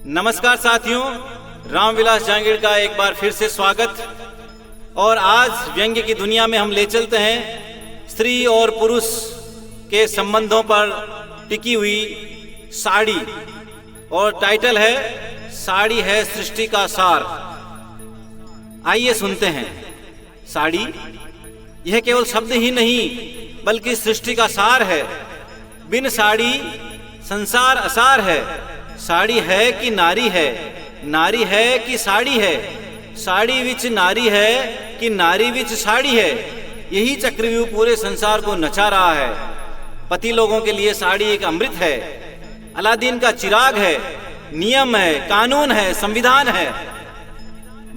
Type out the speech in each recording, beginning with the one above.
नमस्कार साथियों, रामविलास जांगीड़ का एक बार फिर से स्वागत। और आज व्यंग्य की दुनिया में हम ले चलते हैं स्त्री और पुरुष के संबंधों पर टिकी हुई साड़ी, और टाइटल है साड़ी है सृष्टि का सार। आइए सुनते हैं। साड़ी यह केवल शब्द ही नहीं बल्कि सृष्टि का सार है। बिन साड़ी संसार असार है। साड़ी है कि नारी है, नारी है कि साड़ी है, साड़ी विच नारी है कि नारी विच साड़ी है। यही चक्रव्यूह पूरे संसार को नचा रहा है। पति लोगों के लिए साड़ी एक अमृत है, अलादीन का चिराग है, नियम है, कानून है, संविधान है।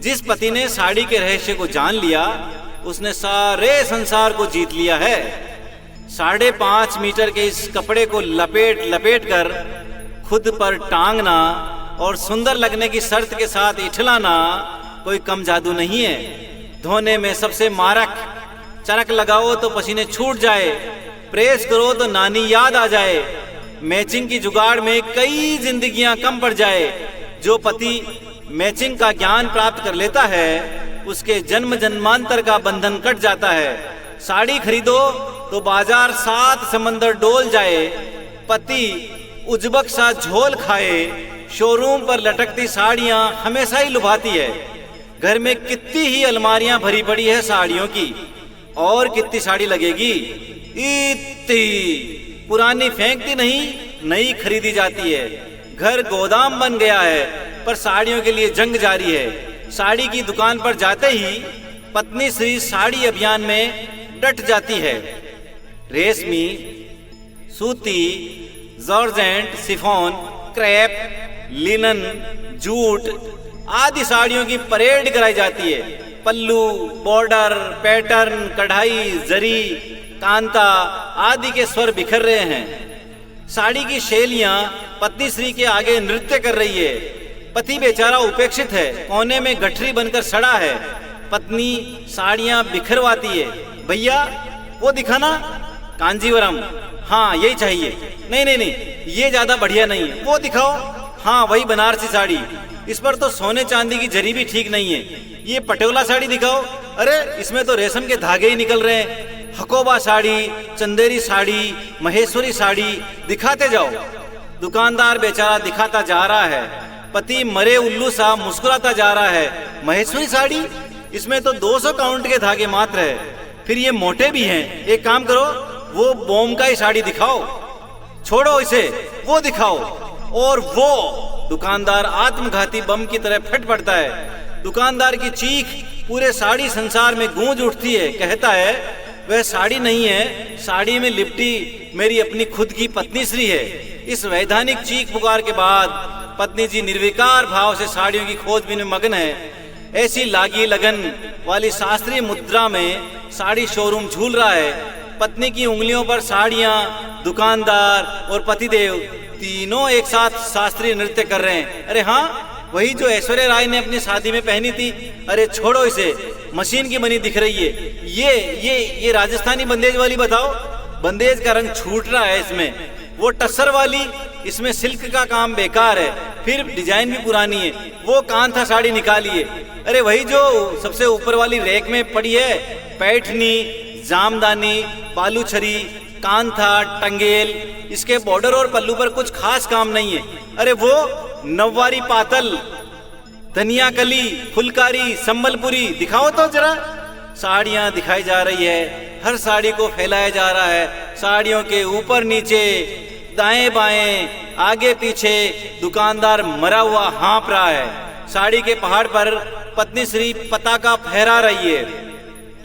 जिस पति ने साड़ी के रहस्य को जान लिया उसने सारे संसार को जीत लिया है। 5.5 मीटर के इस कपड़े को लपेट लपेट कर खुद पर टांगना और सुंदर लगने की शर्त के साथ इठलाना कोई कम जादू नहीं है। धोने में सबसे मारक, चरक लगाओ तो पसीने छूट जाए, प्रेस करो तो नानी याद आ जाए, मैचिंग की जुगाड़ में कई जिंदगियां कम पड़ जाए। जो पति मैचिंग का ज्ञान प्राप्त कर लेता है उसके जन्म जन्मांतर का बंधन कट जाता है। साड़ी खरीदो तो बाजार 7 समंदर डोल जाए, पति उजबक सा झोल खाए, शोरूम पर लटकती साड़ियां हमेशा ही लुभाती है। घर में कितनी ही अलमारियां भरी पड़ी है साड़ियों की, और कितनी साड़ी लगेगी। इतनी पुरानी फेंकती नहीं, नई खरीदी जाती है। घर गोदाम बन गया है पर साड़ियों के लिए जंग जारी है। साड़ी की दुकान पर जाते ही पत्नी श्री साड़ी अभियान में डट जाती है। रेशमी, सूती, जॉर्जेंट, शिफॉन, क्रेप, लिनन, जूट आदि साड़ियों की परेड कराई जाती है। पल्लू, बॉर्डर, पैटर्न, कढ़ाई, जरी, कांता आदि के स्वर बिखर रहे हैं। साड़ी की शैलियां पत्नी श्री के आगे नृत्य कर रही है। पति बेचारा उपेक्षित है, कोने में गठरी बनकर सड़ा है। पत्नी साड़ियां बिखरवाती है। भैया वो दिखाना, कांजीवरम, हाँ यही चाहिए। नहीं नहीं नहीं, ये ज्यादा बढ़िया नहीं है, वो दिखाओ। हाँ वही बनारसी साड़ी, इस पर तो सोने चांदी की जरी भी ठीक नहीं है। ये पटोला साड़ी दिखाओ। अरे इसमें तो रेशम के धागे ही निकल रहे हैं। हकोबा साड़ी, चंदेरी साड़ी, महेश्वरी साड़ी, दिखाते जाओ। दुकानदार बेचारा दिखाता जा रहा है। पति मरे उल्लू सा मुस्कुराता जा रहा है। महेश्वरी साड़ी, इसमें तो 200 काउंट के धागे मात्र है, फिर ये मोटे भी हैं। एक काम करो, वो बोम का ही साड़ी दिखाओ। छोड़ो इसे, वो दिखाओ। और वो दुकानदार आत्मघाती बम की तरह फट पड़ता है। दुकानदार की चीख पूरे साड़ी संसार में गूंज उठती है। कहता है वह साड़ी नहीं है, साड़ी में लिपटी मेरी अपनी खुद की पत्नी श्री है। इस वैधानिक चीख पुकार के बाद पत्नी जी निर्विकार भाव से साड़ियों की खोजबीन में मगन है। ऐसी लागी लगन वाली शास्त्रीय मुद्रा में साड़ी शोरूम झूल रहा है। पत्नी की उंगलियों पर साड़ियां, दुकानदार और पतिदेव तीनों एक साथ शास्त्रीय नृत्य कर रहे हैं। अरे हाँ, वही जो ऐश्वर्या राय ने अपनी शादी में पहनी थी। अरे छोड़ो इसे, मशीन की बनी दिख रही है। ये राजस्थानी बंदेज वाली बताओ। बंदेज का रंग छूट रहा है इसमें। वो टस्सर वाली, इसमें सिल्क का काम बेकार है, फिर डिजाइन भी पुरानी है। वो कांथा साड़ी निकालिए। अरे वही जो सबसे ऊपर वाली रैक में पड़ी है, पैठनी, जामदानी, बालूछरी, कांथा, टंगेल, इसके बॉर्डर और पल्लू पर कुछ खास काम नहीं है। अरे वो नववारी पातल, धनिया कली, फुलकारी, संबलपुरी, दिखाओ तो जरा। साड़ियां दिखाई जा रही है, हर साड़ी को फैलाया जा रहा है। साड़ियों के ऊपर नीचे, दाएं बाएं, आगे पीछे दुकानदार मरा हुआ हाँप रहा है। साड़ी के पहाड़ पर पत्नी श्री पताका फहरा रही है।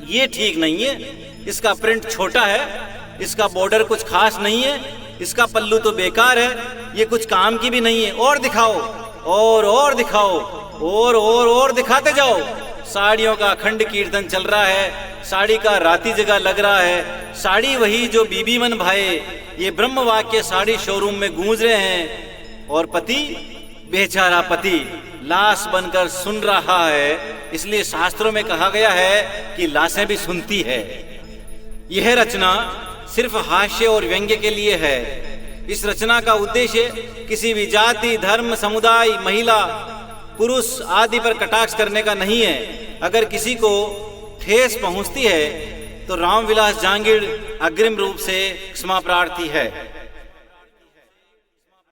ये ठीक नहीं है। इसका प्रिंट छोटा है, इसका बॉर्डर कुछ खास नहीं है, इसका पल्लू तो बेकार है, ये कुछ काम की भी नहीं है। और दिखाओ, और दिखाओ, और दिखाते जाओ। साड़ियों का अखंड कीर्तन चल रहा है। साड़ी का राती जगह लग रहा है। साड़ी वही जो बीबी मन भाए, ये ब्रह्म वाक्य साड़ी शोरूम में गूंज रहे हैं। और पति, बेचारा पति लाश बनकर सुन रहा है। इसलिए शास्त्रों में कहा गया है कि लाशें भी सुनती है। यह रचना सिर्फ हास्य और व्यंग्य के लिए है। इस रचना का उद्देश्य किसी भी जाति, धर्म, समुदाय, महिला, पुरुष आदि पर कटाक्ष करने का नहीं है। अगर किसी को ठेस पहुंचती है तो रामविलास जांगिड़ अग्रिम रूप से क्षमा प्रार्थी है।